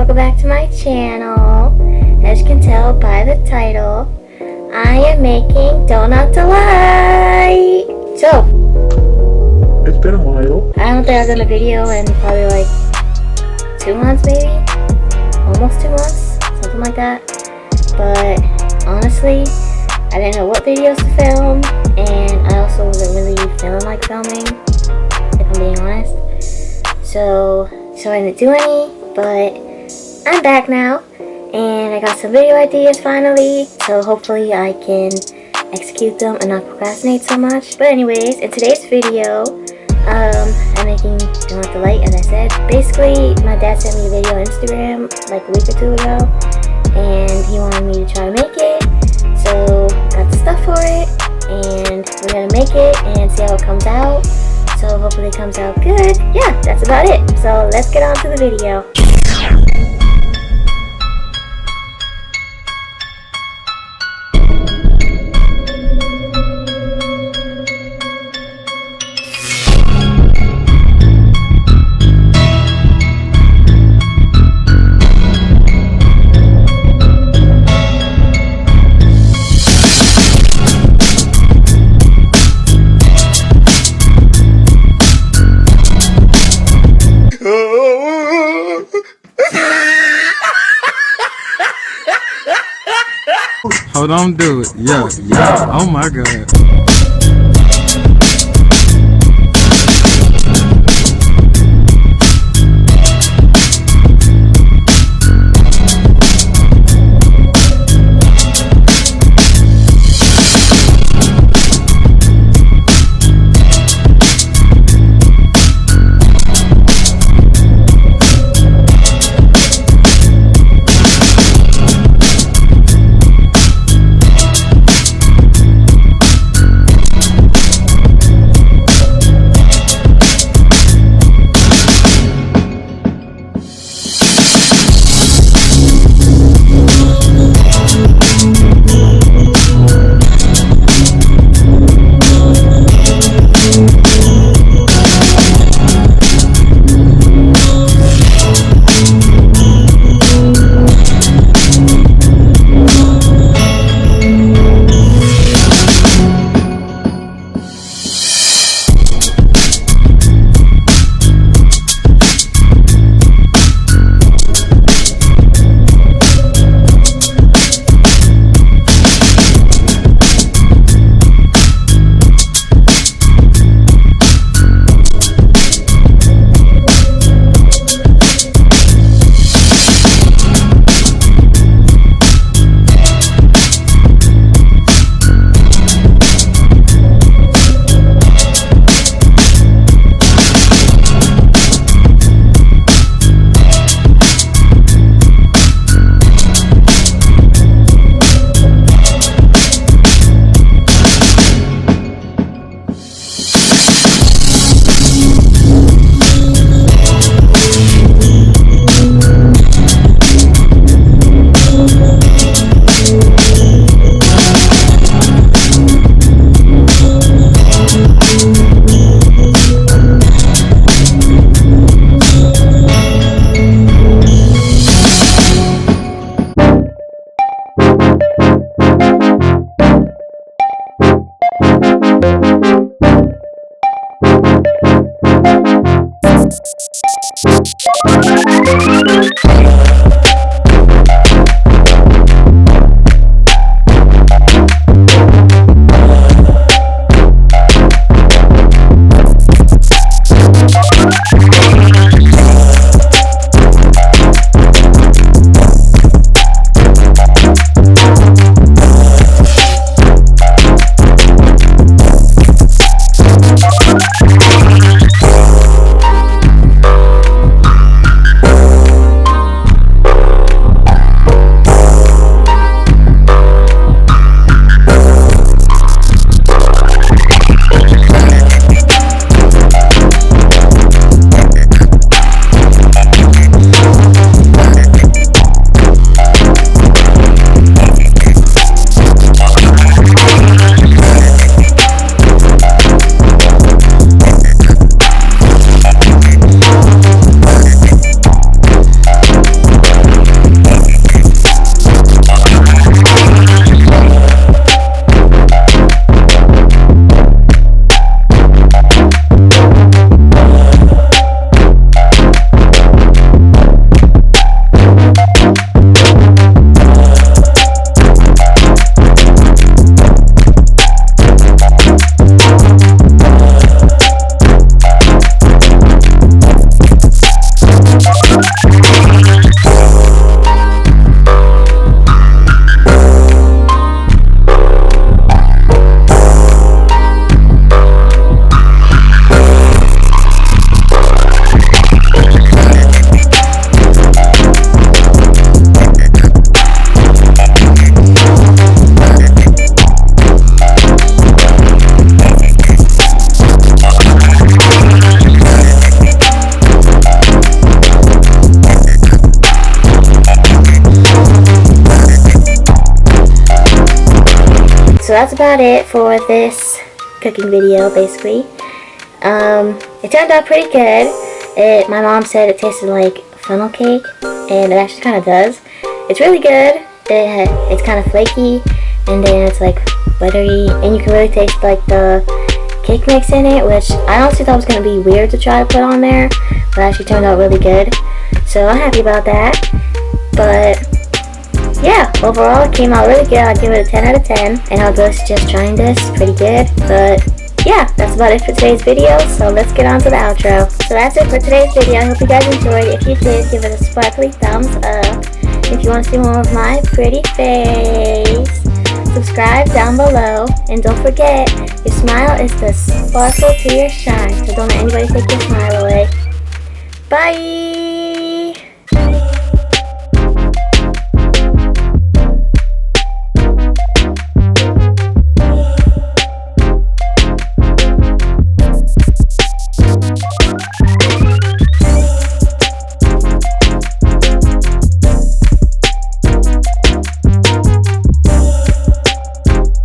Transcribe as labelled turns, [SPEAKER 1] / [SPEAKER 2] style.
[SPEAKER 1] welcome back to my channel. As you can tell by the title, I am making Donut Delight. So,
[SPEAKER 2] It's been a while.
[SPEAKER 1] I don't think I've done a video in probably like 2 months maybe? Almost 2 months, something like that. But honestly, I didn't know what videos to film, and I also wasn't really feeling like filming, if I'm being honest. So I didn't do any, but I'm back now, and I got some video ideas finally, so hopefully I can execute them and not procrastinate so much. But anyways, in today's video, I'm making Donut Delight, as I said. Basically, my dad sent me a video on Instagram like a week or 2 ago, and he wanted me to try to make it. So got the stuff for it, and we're gonna make it and see how it comes out. So hopefully it comes out good. Yeah, that's about it. So let's get on to the video.
[SPEAKER 3] Hold on, do it. Yeah. Oh my god.
[SPEAKER 1] so that's about it for this cooking video, basically. It turned out pretty good. My mom said it tasted like funnel cake, and it actually kind of does. It's really good. It's kind of flaky, and then it's like buttery, and you can really taste like the cake mix in it, which I honestly thought was going to be weird to try to put on there, but it actually turned out really good. So I'm happy about that. But yeah, overall it came out really good. I'd give it a 10 out of 10, and I'll go suggest trying this. Pretty good. But yeah, that's about it for today's video, so let's get on to the outro. So that's it for today's video. I hope you guys enjoyed. If you did, give it a sparkly thumbs up. If you want to see more of my pretty face, subscribe down below, and don't forget, your smile is the sparkle to your shine, so don't let anybody take your smile away. Bye!